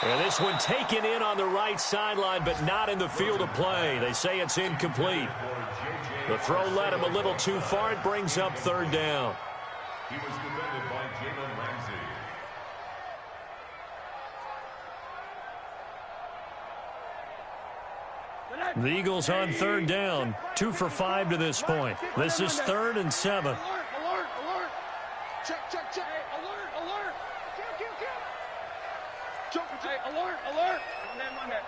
And this one taken in on the right sideline, but not in the field of play. They say it's incomplete. The throw led him a little too far. It brings up 3rd down. He was defended by Jalen Ramsey. The Eagles on 3rd down. 2 for 5 to this point. This is 3rd and 7. Alert. Check. Alert. Kill. Hey, alert. Monday.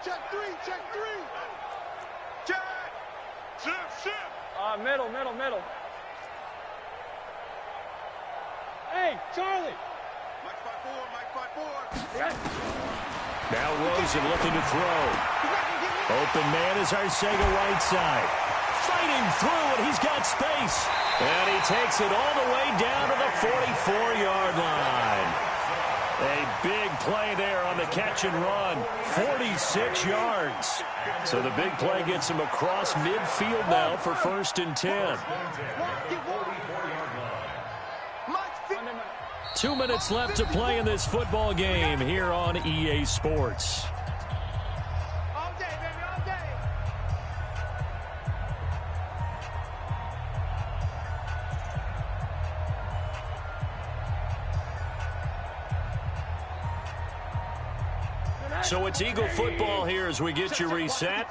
Check 3. Check. Shift. Middle. Hey, Charlie. Mike 5-4. Now Rosen looking to throw. Open man is Arcega right side. Fighting through, and he's got space. And he takes it all the way down to the 44-yard line. A big play there on the catch and run. 46 yards. So the big play gets him across midfield now for 1st and 10. 2 minutes left to play in this football game here on EA Sports. All day, baby, all day. So it's Eagle football here as we get you reset.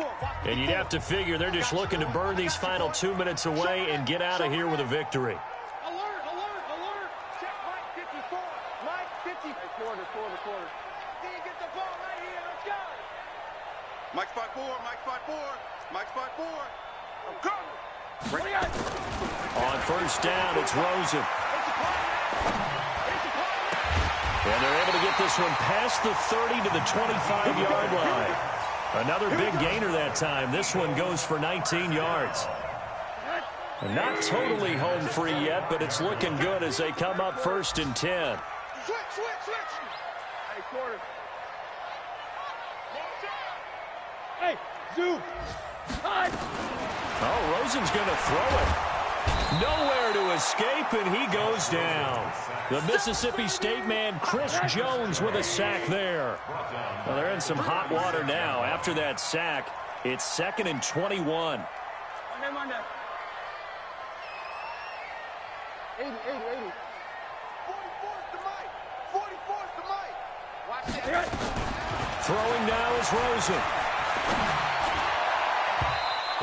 And you'd have to figure they're just looking to burn these final 2 minutes away and get out of here with a victory. Alert, alert, alert. Check Mike 54. Mike 50. Quarter. Then you get the ball right here. Let's go. Mike 5-4. Mike 5-4. I'm coming. Bring it out. On first down, it's Rosen. And they're able to get this one past the 30 to the 25-yard line. Another big gainer that time. This one goes for 19 yards. Not totally home free yet, but it's looking good as they come up 1st and 10. Switch. Hey, quarter. Hey, zoom. Oh, Rosen's going to throw it. Nowhere to escape, and he goes down. The Mississippi State man, Chris Jones, with a sack there. Well, they're in some hot water now. After that sack, it's 2nd and 21. Monday. 80. 44's to Mike. 44's to Mike. Watch that. Throwing now is Rosen.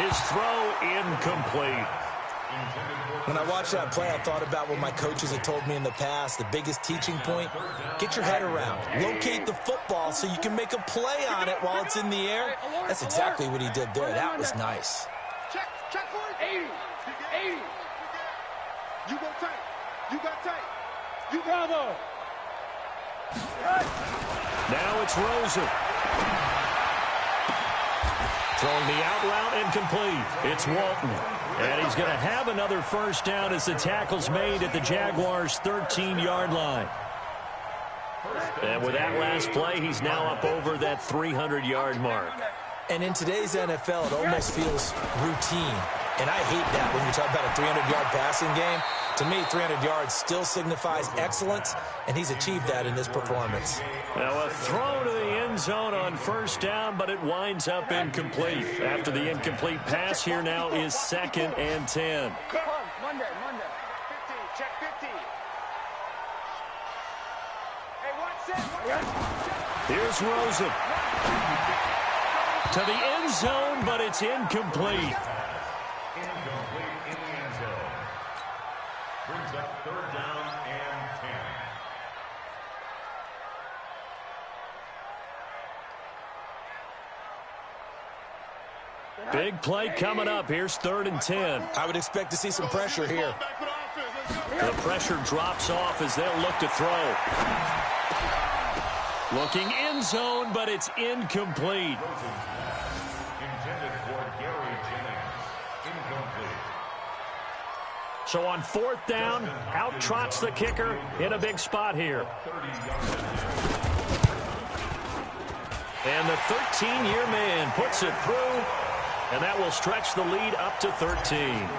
His throw incomplete. When I watched that play, I thought about what my coaches had told me in the past. The biggest teaching point, get your head around. Locate the football so you can make a play on it while it's in the air. That's exactly what he did there. That was nice. Check for it. 80. You go tight. You got tight. You bravo. Now it's Rosen. Throwing the out route incomplete. It's Walton. And he's going to have another first down as the tackle's made at the Jaguars' 13-yard line. And with that last play, he's now up over that 300-yard mark. And in today's NFL, it almost feels routine. And I hate that when you talk about a 300-yard passing game. To me, 300 yards still signifies excellence, and he's achieved that in this performance. Now a throw to the end zone on first down, but it winds up incomplete. After the incomplete pass, here now is 2nd and 10. Monday. 15. Check 15. Hey, watch that. Here's Rosen. To the end zone, but it's incomplete. Incomplete in the end zone. Brings up 3rd down and 10. Big play coming up. Here's 3rd and 10. I would expect to see some pressure here. The pressure drops off as they'll look to throw. Looking end zone, but it's incomplete. Intended for Gary Jennings. Incomplete. So on 4th down, out trots the kicker in a big spot here. And the 13-year man puts it through, and that will stretch the lead up to 13.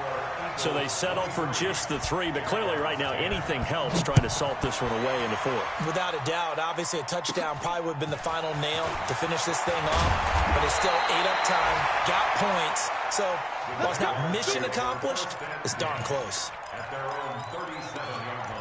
So they settle for just the 3, but clearly right now anything helps trying to salt this one away in the 4th. Without a doubt, obviously a touchdown probably would have been the final nail to finish this thing off, but it's still ate up time, got points. So while it's not mission accomplished, it's darn close. At their own 37-yard line.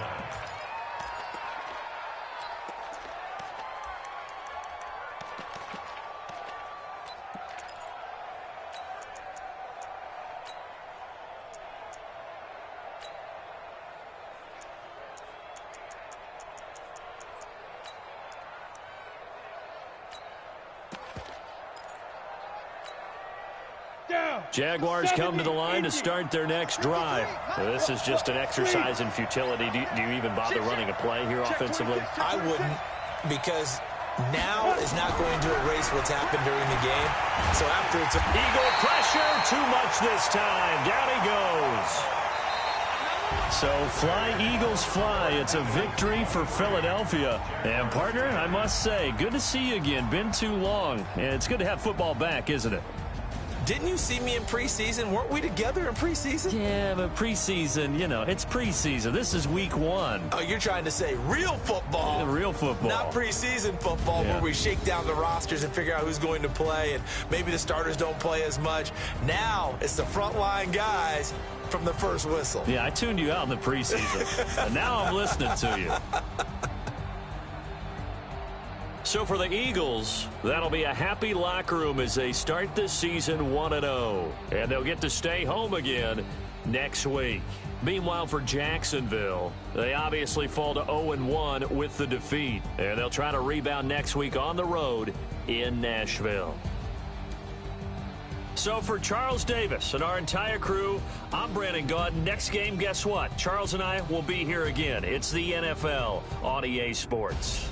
Jaguars come to the line to start their next drive. This is just an exercise in futility. Do you even bother running a play here offensively? I wouldn't, because now is not going to erase what's happened during the game. So after it's Eagle pressure, too much this time. Down he goes. So fly, Eagles, fly. It's a victory for Philadelphia. And, partner, I must say, good to see you again. Been too long. And it's good to have football back, isn't it? Didn't you see me in preseason? Weren't we together in preseason? Yeah, but preseason, you know, it's preseason. This is week 1. Oh, you're trying to say real football. Yeah, real football. Not preseason football where we shake down the rosters and figure out who's going to play, and maybe the starters don't play as much. Now it's the frontline guys from the first whistle. Yeah, I tuned you out in the preseason, and now I'm listening to you. So for the Eagles, that'll be a happy locker room as they start this season 1-0. And they'll get to stay home again next week. Meanwhile, for Jacksonville, they obviously fall to 0-1 with the defeat. And they'll try to rebound next week on the road in Nashville. So for Charles Davis and our entire crew, I'm Brandon Gaudin. Next game, guess what? Charles and I will be here again. It's the NFL on EA Sports.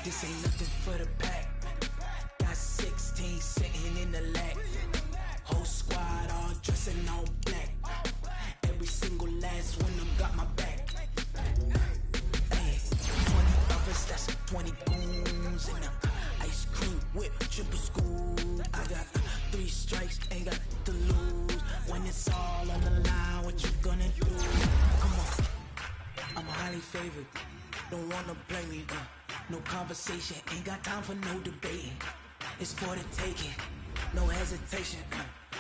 This ain't nothing for the pack. Got 16 sitting in the lap. Whole squad all dressing all black. Every single last one of them got my back. Hey, 20 others, that's 20 goons. And ice cream whip, triple school. I got 3 strikes, ain't got to lose. When it's all on the line, what you gonna do? Come on, I'm highly favored. Don't wanna blame me, no conversation, ain't got time for no debating. It's for the taking, no hesitation,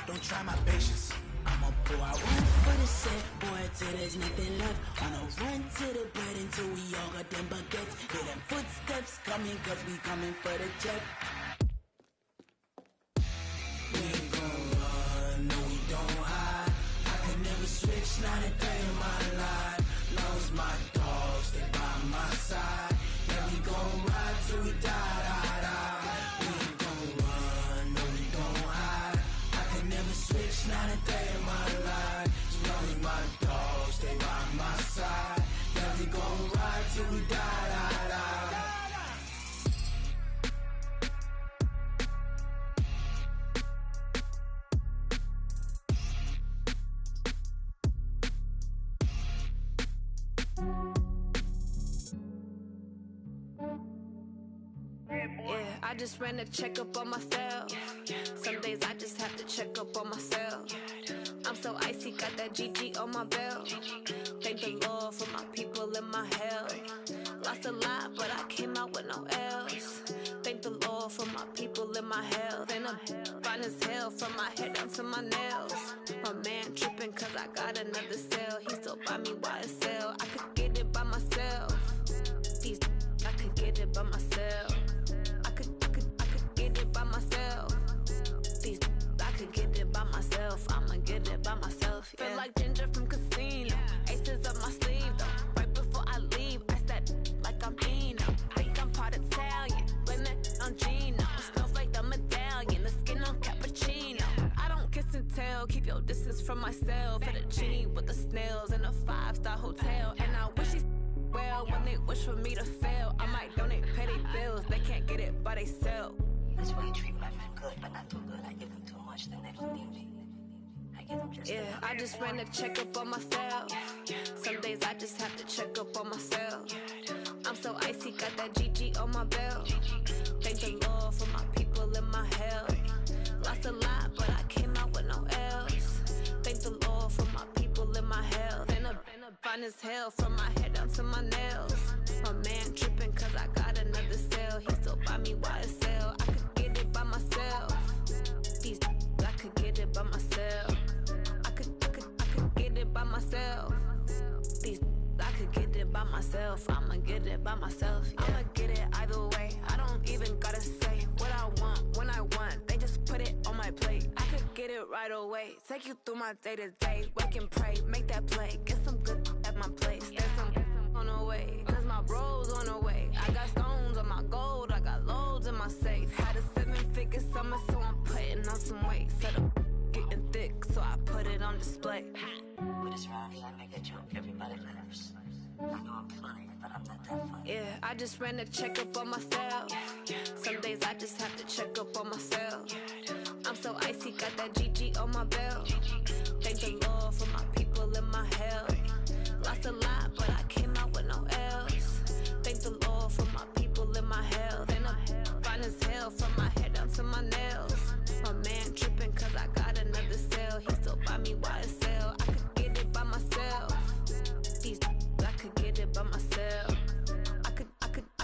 don't try my patience. I'ma pour out one for the set, boy, till there's nothing left. On a run to the bread until we all got them baguettes. Hear them footsteps coming, cause we coming for the check. We ain't gon' run, no we don't hide. I can never switch, not a day in my life. Long as my dogs, they by my side. Yeah, we gon' ride till we die. We ain't gon' run, no we don't hide. I can never switch, not a day in my life. As long as my dogs, they by my side. Yeah, I just ran a checkup on myself. Some days I just have to check up on myself. I'm so icy, got that GG on my belt. Thank the Lord for my people in my hell. Lost a lot, but I came out with no L's. Thank the Lord for my people in my health. And I'm fine as hell from my head down to my nails. My man tripping cause I got another cell. He still buy me YSL. I could get it by myself. These I could get it by myself. I could get it by myself. These I could get it by myself. I'ma get it by myself. Yeah. Feel like Ginger from Casino. Aces up my sleeve though. Right before I leave, I said like I'm Eno. Think I'm part Italian. Blame it on Gino. Smells like the medallion. The skin on cappuccino. I don't kiss and tell. Keep your distance from myself. For the genie with the snails in a 5-star hotel. And I wish he's well when they wish for me to fail. I might donate petty bills. They can't get it by they sell. That's why you treat my men good, but not too good. I give them too much, then they don't need me. I give them just enough. I just ran a checkup on myself. Some days I just have to check up on myself. I'm so icy, got that GG on my belt. Thank the Lord for my people in my hell. Lost a lot, but I came out with no L's. Thank the Lord for my people in my health. And I'm fine as hell from my head down to my nails. My man tripping cause I got another cell. He still buy me YSL. I could get it by myself. These I could get it by myself. I could get it by myself. These I could get it by myself. I'ma get it by myself. Yeah. I'ma get it either way. I don't even gotta say what I want when I want. They just put it on my plate. I could get it right away. Take you through my day to day. Wake and pray, make that play. Get some good at my place. There's some on the way. Cause my bro's on the way. I got stones on my gold. I got loads in my safe. Had a 7-figure summer, so I'm putting on some weight. Set up getting thick, so I put it on display. With this round here, I make a joke. Everybody laughs. I know I'm funny, but I'm not that funny. Yeah, I just ran a checkup on myself. Some days I just have to check up on myself. I'm so icy, got that GG on my belt. Thank the Lord for my people in my hell. Lost a lot, but I came out with no L's. Thank the Lord for my people in my health. And I'm fine as hell from my head down to my nails. My man tripping cause I got another cell. He still buy me YSL. I could get it by myself. These I could get it by myself. I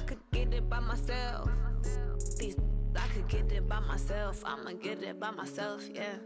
could get it by myself. These I could get it by myself. I'ma get it by myself, yeah.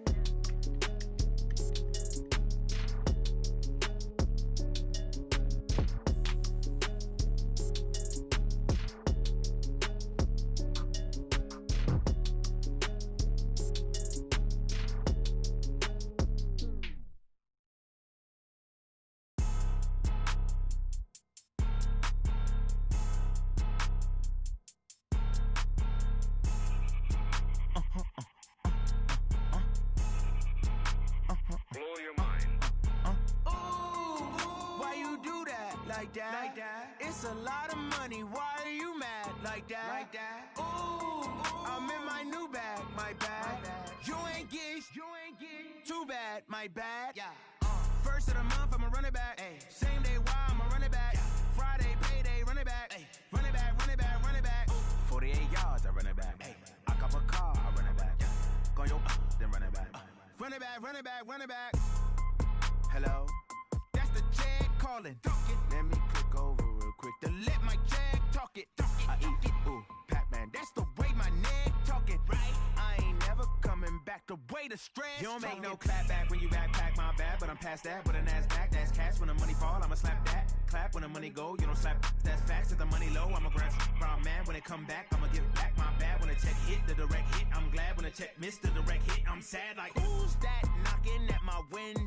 It's a lot of money, why are you mad like that? Ooh, I'm in my new bag, my bad. You ain't getting too bad, my bad. First of the month, I'ma run it back. Same day, why I'ma run it back. Friday, payday, run it back. Run it back, run it back, run it back. 48 yards, I run it back. I cop a car, I run it back. Go yo, then run it back. Run it back, run it back, run it back. Hello? That's the check calling. Let me click over real quick to let my check talk it. I eat it, ooh, Pac-Man. That's the way my neck talking. Right? I ain't never coming back. The way the stress. You don't make no clap back when you backpack, my bad. But I'm past that. With a NASDAQ, that's cash. When the money fall, I'ma slap that. Clap when the money go. You don't slap. That's facts. If the money low, I'ma grab brown man. When it come back, I'ma give back my bad. When the check hit, the direct hit. I'm glad when the check missed the direct hit. I'm sad like, who's that knocking at my window?